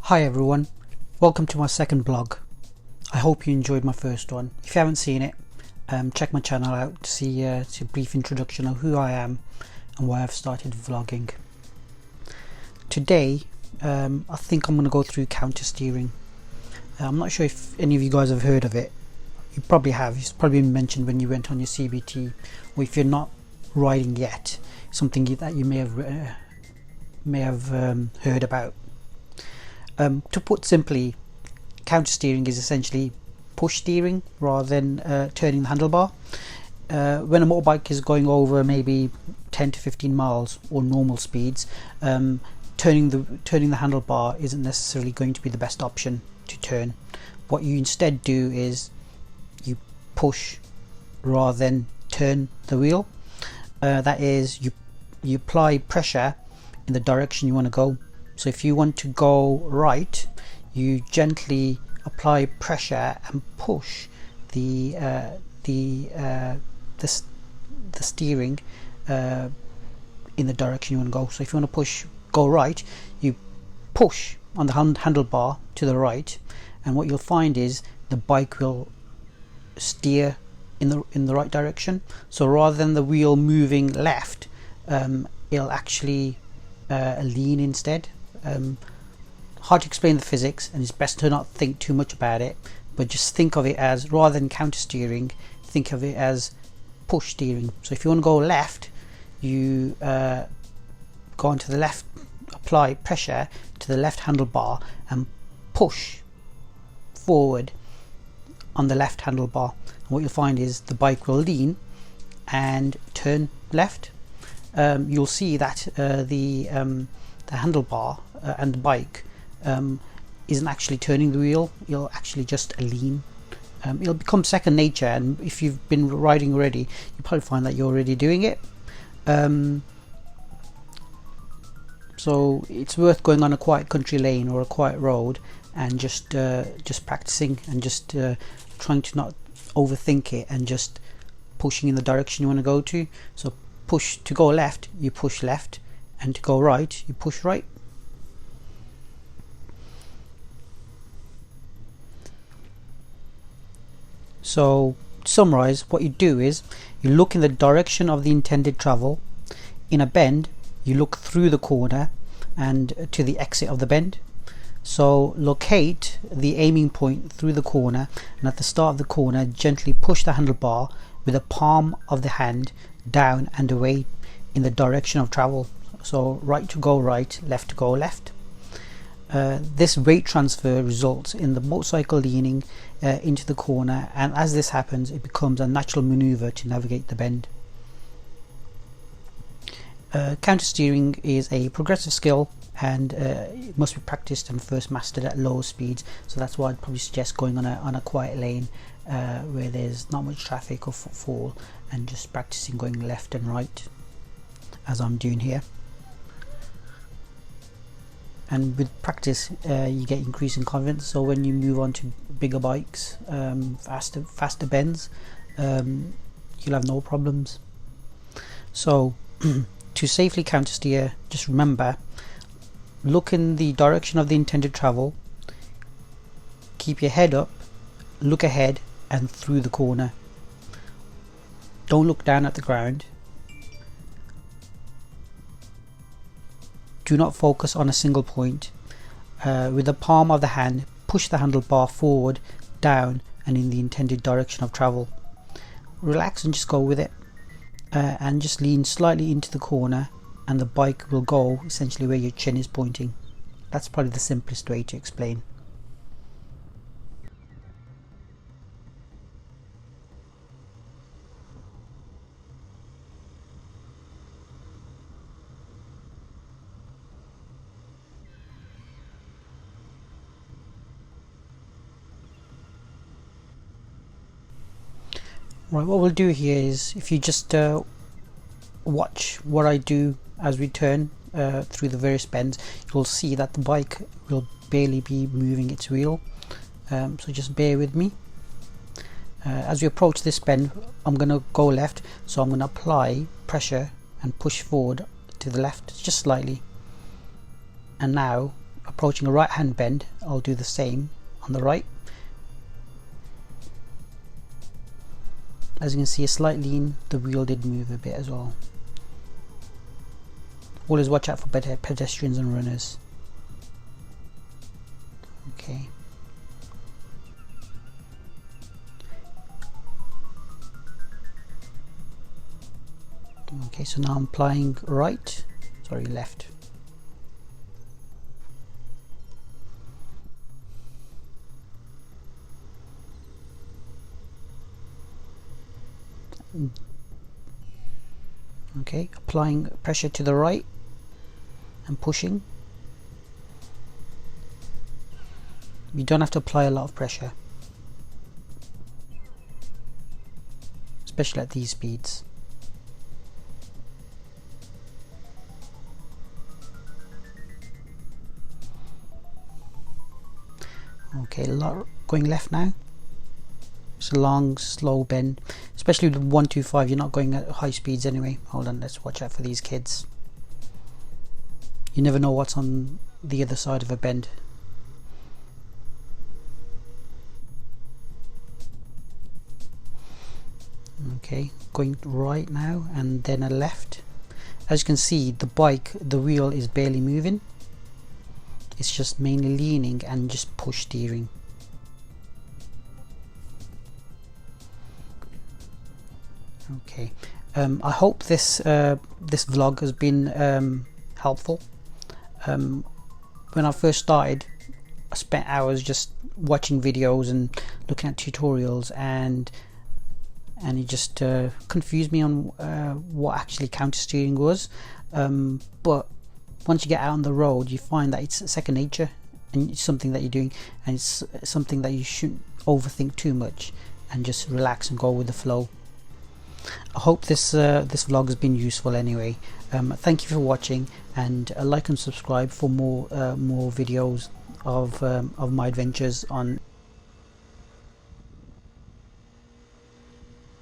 Hi everyone, welcome to my second blog. I hope you enjoyed my first one. If you haven't seen it, check my channel out to see a brief introduction of who I am and why I've started vlogging. Today, I think I'm going to go through counter steering. I'm not sure if any of you guys have heard of it. You probably have. It's probably been mentioned when you went on your CBT, or if you're not riding yet, something that you may have heard about. To put simply, counter steering is essentially push steering rather than turning the handlebar. When a motorbike is going over maybe 10 to 15 miles or normal speeds, turning the handlebar isn't necessarily going to be the best option to turn. What you instead do is you push rather than turn the wheel. That is, you apply pressure in the direction you want to go. So if you want to go right, you gently apply pressure and push the steering in the direction you want to go. So if you want to go right, you push on the handlebar to the right, and what you'll find is the bike will steer in the right direction. So rather than the wheel moving left, it'll actually lean instead. Hard to explain the physics, and it's best to not think too much about it, but just think of it as, rather than counter steering, think of it as push steering. So if you want to go left, you go onto the left, apply pressure to the left handlebar and push forward on the left handlebar, and what you'll find is the bike will lean and turn left. You'll see that the handlebar and the bike isn't actually turning the wheel. It'll actually just lean. It'll become second nature, and if you've been riding already, you probably find that you're already doing it. So it's worth going on a quiet country lane or a quiet road and just practicing and just trying to not overthink it and just pushing in the direction you want to go to. So to go left, you push left, and to go right, you push right. So to summarize, what you do is you look in the direction of the intended travel. In a bend, you look through the corner and to the exit of the bend. So locate the aiming point through the corner, and at the start of the corner, gently push the handlebar with the palm of the hand down and away in the direction of travel. So right to go right, left to go left. This weight transfer results in the motorcycle leaning into the corner, and as this happens, it becomes a natural maneuver to navigate the bend. Counter steering is a progressive skill, and it must be practiced and first mastered at low speeds. So that's why I'd probably suggest going on a quiet lane where there's not much traffic or footfall, and just practicing going left and right as I'm doing here. And with practice, you get increasing confidence. So when you move on to bigger bikes, faster bends, you'll have no problems. So to safely counter steer, just remember, look in the direction of the intended travel, keep your head up, look ahead and through the corner. Don't look down at the ground. Do not focus on a single point. With the palm of the hand, push the handlebar forward, down and in the intended direction of travel. Relax and just go with it, and just lean slightly into the corner, and the bike will go essentially where your chin is pointing. That's probably the simplest way to explain. Right, what we'll do here is, if you just watch what I do as we turn through the various bends, you'll see that the bike will barely be moving its wheel. So just bear with me. As we approach this bend, I'm going to go left, so I'm going to apply pressure and push forward to the left just slightly, and now approaching a right hand bend, I'll do the same on the right. As you can see, a slight lean, the wheel did move a bit as well. Always watch out for pedestrians and runners. Okay. Okay, so now I'm applying left. Okay, applying pressure to the right and pushing. You don't have to apply a lot of pressure, especially at these speeds. Okay, going left now. It's a long, slow bend, especially with 125. You're not going at high speeds anyway. Hold on, let's watch out for these kids. You never know what's on the other side of a bend. Okay, going right now and then a left. As you can see, the wheel is barely moving. It's just mainly leaning and just push steering. Okay, I hope this vlog has been helpful. When I first started, I spent hours just watching videos and looking at tutorials, and it just confused me on what actually counter steering was. But once you get out on the road, you find that it's second nature, and it's something that you're doing, and it's something that you shouldn't overthink too much, and just relax and go with the flow. I hope this vlog has been useful anyway. Thank you for watching, and like and subscribe for more videos of my adventures on